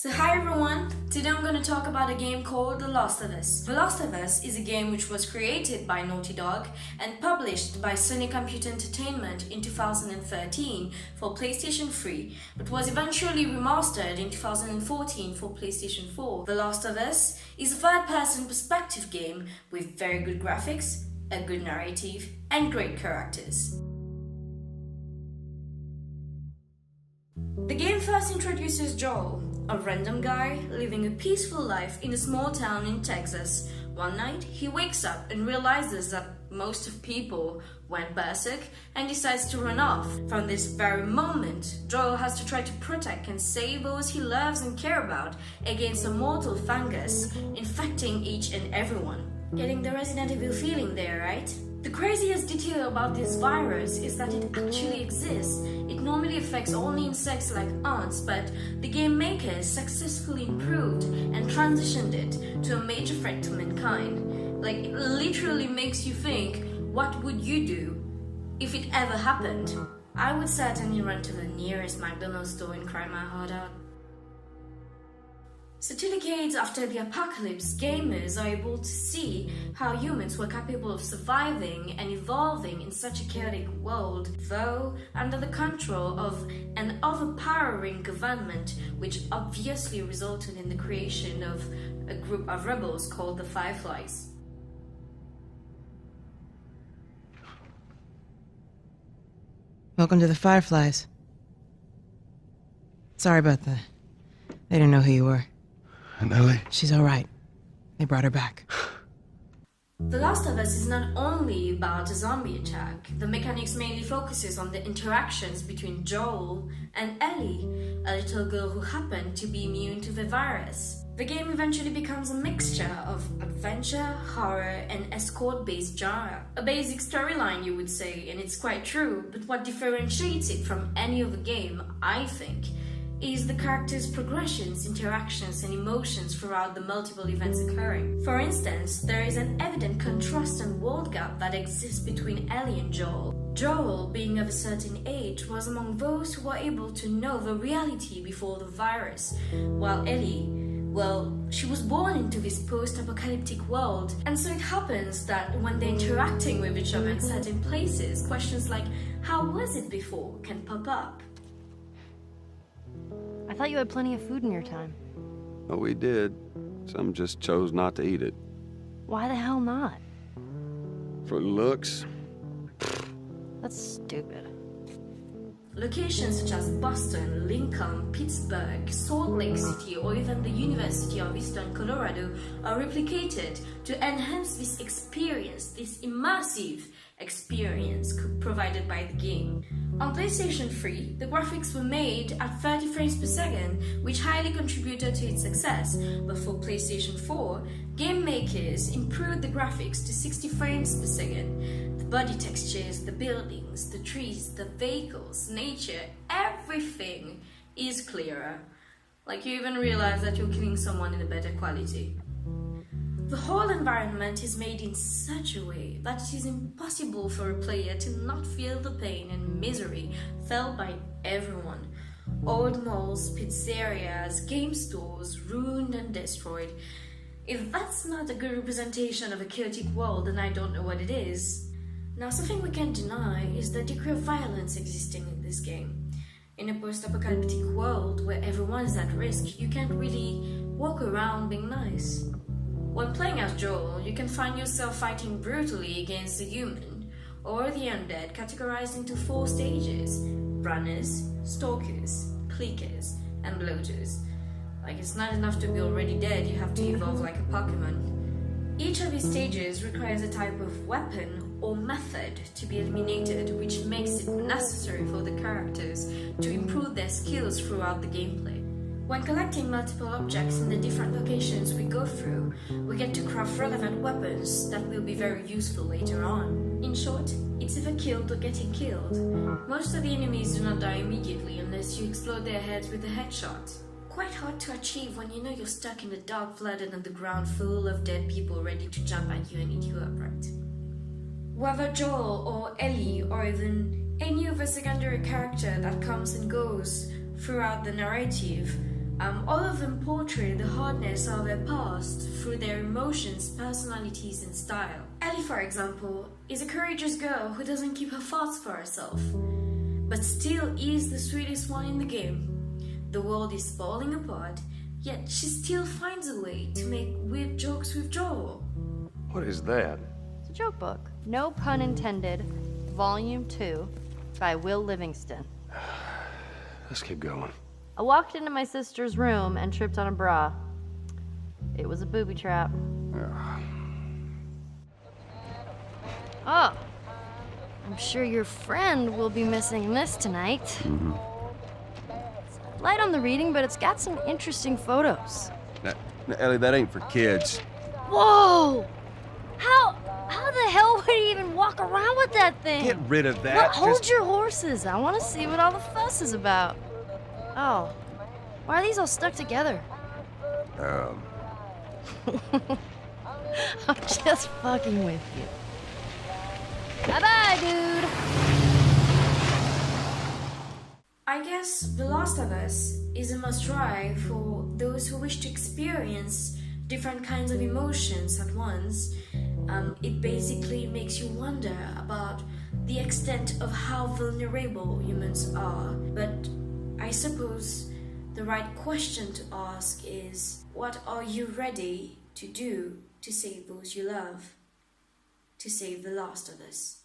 So hi everyone, today I'm going to talk about a game called The Last of Us. The Last of Us is a game which was created by Naughty Dog and published by Sony Computer Entertainment in 2013 for PlayStation 3, but was eventually remastered in 2014 for PlayStation 4. The Last of Us is a third-person perspective game with very good graphics, a good narrative, and great characters. The game first introduces Joel, a random guy living a peaceful life in a small town in Texas. One night, he wakes up and realizes that most of people went berserk and decides to run off. From this very moment, Joel has to try to protect and save those he loves and care about against a mortal fungus infecting each and everyone. Getting the Resident Evil feeling there, right? The craziest detail about this virus is that it actually exists. It normally affects only insects like ants, but the game makers successfully improved and transitioned it to a major threat to mankind. Like, it literally makes you think, what would you do if it ever happened? I would certainly run to the nearest McDonald's store and cry my heart out. So 2 decades after the apocalypse, gamers are able to see how humans were capable of surviving and evolving in such a chaotic world, though under the control of an overpowering government, which obviously resulted in the creation of a group of rebels called the Fireflies. Welcome to the Fireflies. Sorry about that. They didn't know who you were. And Ellie? She's all right. They brought her back. The Last of Us is not only about a zombie attack. The mechanics mainly focuses on the interactions between Joel and Ellie, a little girl who happened to be immune to the virus. The game eventually becomes a mixture of adventure, horror, and escort-based genre. A basic storyline, you would say, and it's quite true, but what differentiates it from any other game, I think, is the characters' progressions, interactions, and emotions throughout the multiple events occurring. For instance, there is an evident contrast and world gap that exists between Ellie and Joel. Joel, being of a certain age, was among those who were able to know the reality before the virus, while Ellie, well, she was born into this post-apocalyptic world, and so it happens that when they're interacting with each other in certain places, questions like, how was it before, can pop up. I thought you had plenty of food in your time. Oh, we did. Some just chose not to eat it. Why the hell not? For looks. That's stupid. Locations such as Boston, Lincoln, Pittsburgh, Salt Lake City, or even the University of Eastern Colorado are replicated to enhance this experience, this immersive experience provided by the game. On PlayStation 3, the graphics were made at 30 frames per second, which highly contributed to its success, but for PlayStation 4, game makers improved the graphics to 60 frames per second. The body textures, the buildings, the trees, the vehicles, nature, everything is clearer. Like, you even realize that you're killing someone in a better quality. The whole environment is made in such a way that it is impossible for a player to not feel the pain and misery felt by everyone. Old malls, pizzerias, game stores, ruined and destroyed. If that's not a good representation of a chaotic world, then I don't know what it is. Now, something we can't deny is the degree of violence existing in this game. In a post-apocalyptic world where everyone is at risk, you can't really walk around being nice. When playing as Joel, you can find yourself fighting brutally against the human or the undead, categorized into 4 stages: runners, stalkers, clickers, and bloaters. Like, it's not enough to be already dead, you have to evolve like a Pokemon. Each of these stages requires a type of weapon or method to be eliminated, which makes it necessary for the characters to improve their skills throughout the gameplay. When collecting multiple objects in the different locations we go through, we get to craft relevant weapons that will be very useful later on. In short, it's either killed or getting killed. Most of the enemies do not die immediately unless you explode their heads with a headshot. Quite hard to achieve when you know you're stuck in the dark, flooded underground full of dead people ready to jump at you and eat you up, right? Whether Joel or Ellie or even any other secondary character that comes and goes throughout the narrative, All of them portray the hardness of their past through their emotions, personalities, and style. Ellie, for example, is a courageous girl who doesn't keep her thoughts for herself, but still is the sweetest one in the game. The world is falling apart, yet she still finds a way to make weird jokes with Joel. What is that? It's a joke book. No pun intended. Volume 2 by Will Livingston. Let's keep going. I walked into my sister's room and tripped on a bra. It was a booby trap. Oh, I'm sure your friend will be missing this tonight. It's light on the reading, but it's got some interesting photos. Now, Ellie, that ain't for kids. Whoa! How the hell would he even walk around with that thing? Get rid of that. Look, hold your horses. I want to see what all the fuss is about. Oh, why are these all stuck together? I'm just fucking with you. Bye-bye, dude. I guess The Last of Us is a must-try for those who wish to experience different kinds of emotions at once. It basically makes you wonder about the extent of how vulnerable humans are. But I suppose the right question to ask is, what are you ready to do to save those you love? To save The Last of Us?